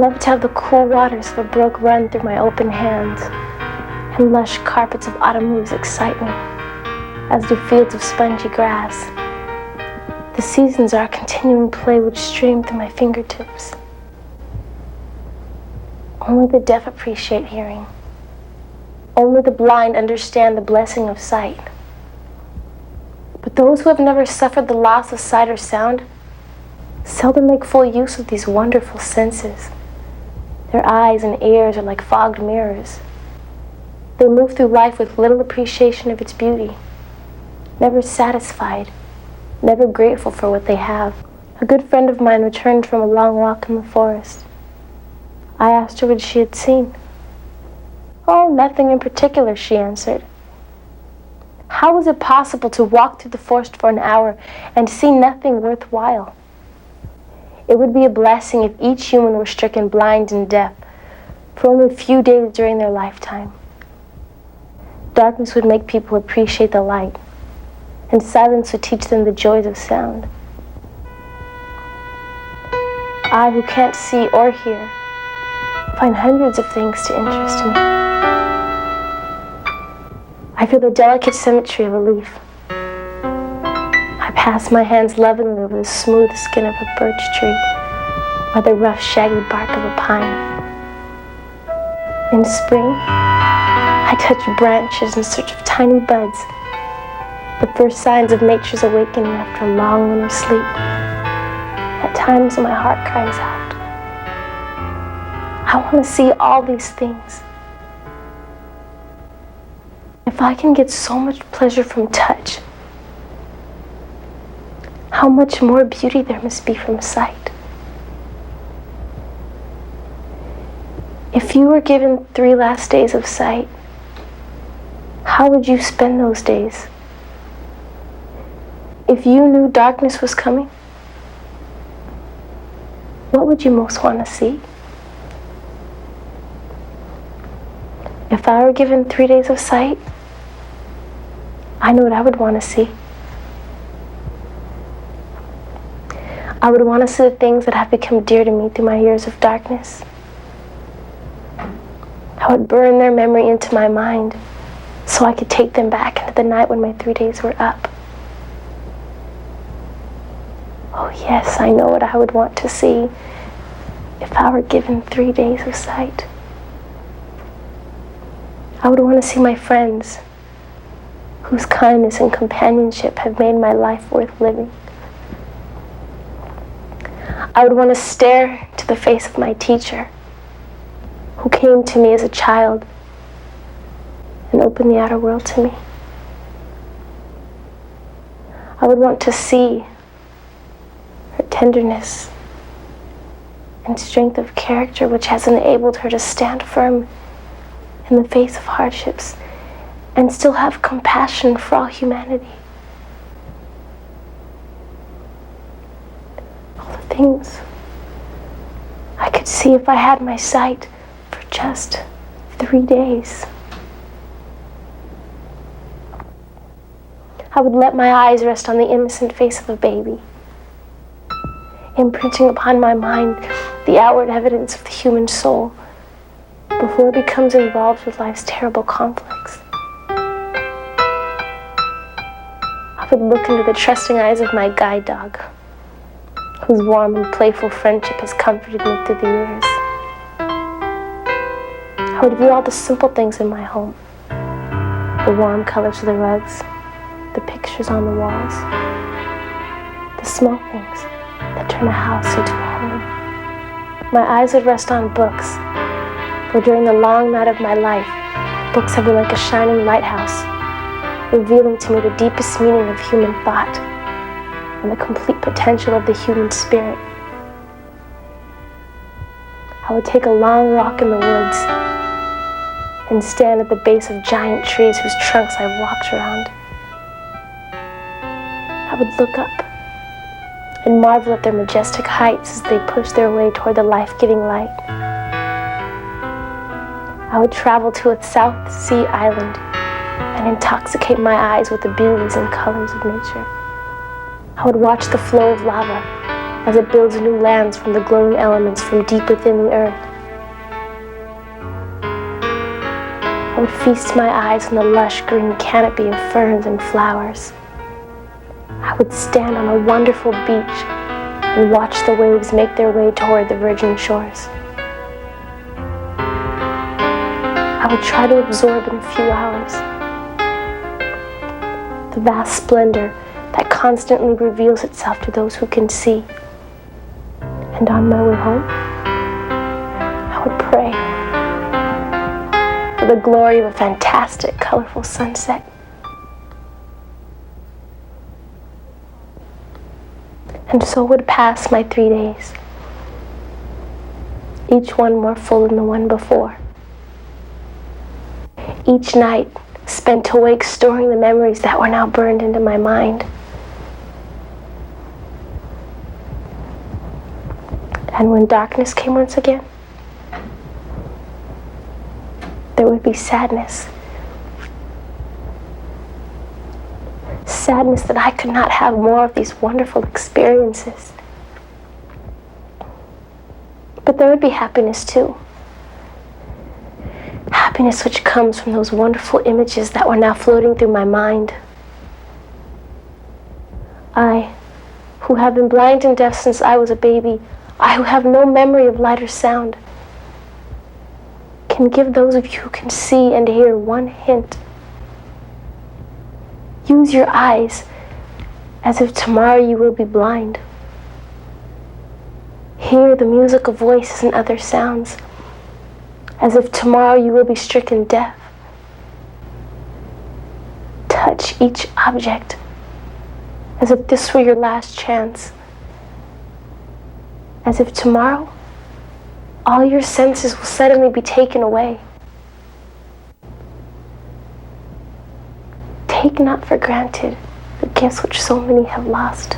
love to have the cool waters of a brook run through my open hands, and lush carpets of autumn leaves excite me, as do fields of spongy grass. The seasons are a continuing play which stream through my fingertips. Only the deaf appreciate hearing. Only the blind understand the blessing of sight. But those who have never suffered the loss of sight or sound seldom make full use of these wonderful senses. Their eyes and ears are like fogged mirrors. They move through life with little appreciation of its beauty, never satisfied, never grateful for what they have. A good friend of mine returned from a long walk in the forest. I asked her what she had seen. "Oh, nothing in particular," she answered. How was it possible to walk through the forest for an hour and see nothing worthwhile? It would be a blessing if each human were stricken blind and deaf for only a few days during their lifetime. Darkness would make people appreciate the light, and silence would teach them the joys of sound. I, who can't see or hear, find hundreds of things to interest me. I feel the delicate symmetry of a leaf. I pass my hands lovingly over the smooth skin of a birch tree or the rough, shaggy bark of a pine. In spring, I touch branches in search of tiny buds, the first signs of nature's awakening after a long winter sleep. At times, my heart cries out. I want to see all these things. If I can get so much pleasure from touch, how much more beauty there must be from sight. If you were given 3 last days of sight, how would you spend those days? If you knew darkness was coming, what would you most want to see? If I were given 3 days of sight, I know what I would want to see. I would want to see the things that have become dear to me through my years of darkness. I would burn their memory into my mind so I could take them back into the night when my 3 days were up. Oh yes, I know what I would want to see if I were given 3 days of sight. I would want to see my friends, whose kindness and companionship have made my life worth living. I would want to stare to the face of my teacher, who came to me as a child and opened the outer world to me. I would want to see her tenderness and strength of character, which has enabled her to stand firm in the face of hardships and still have compassion for all humanity. All the things I could see if I had my sight for just 3 days. I would let my eyes rest on the innocent face of a baby, imprinting upon my mind the outward evidence of the human soul before it becomes involved with life's terrible conflicts. I would look into the trusting eyes of my guide dog, whose warm and playful friendship has comforted me through the years. I would view all the simple things in my home, the warm colors of the rugs, the pictures on the walls, the small things that turn a house into a home. My eyes would rest on books, for during the long night of my life, books have been like a shining lighthouse, revealing to me the deepest meaning of human thought and the complete potential of the human spirit. I would take a long walk in the woods and stand at the base of giant trees whose trunks I walked around. I would look up and marvel at their majestic heights as they push their way toward the life-giving light. I would travel to a South Sea island and intoxicate my eyes with the beauties and colors of nature. I would watch the flow of lava as it builds new lands from the glowing elements from deep within the earth. I would feast my eyes on the lush green canopy of ferns and flowers. I would stand on a wonderful beach and watch the waves make their way toward the virgin shores. I would try to absorb in a few hours the vast splendor that constantly reveals itself to those who can see. And on my way home, I would pray for the glory of a fantastic, colorful sunset. And so would pass my 3 days, each one more full than the one before. Each night spent awake storing the memories that were now burned into my mind. And when darkness came once again, there would be sadness. Sadness that I could not have more of these wonderful experiences. But there would be happiness too. Happiness which comes from those wonderful images that were now floating through my mind. I, who have been blind and deaf since I was a baby, I who have no memory of light or sound, can give those of you who can see and hear one hint. Use your eyes as if tomorrow you will be blind. Hear the music of voices and other sounds as if tomorrow you will be stricken deaf. Touch each object as if this were your last chance. As if tomorrow all your senses will suddenly be taken away. Take not for granted the gifts which so many have lost.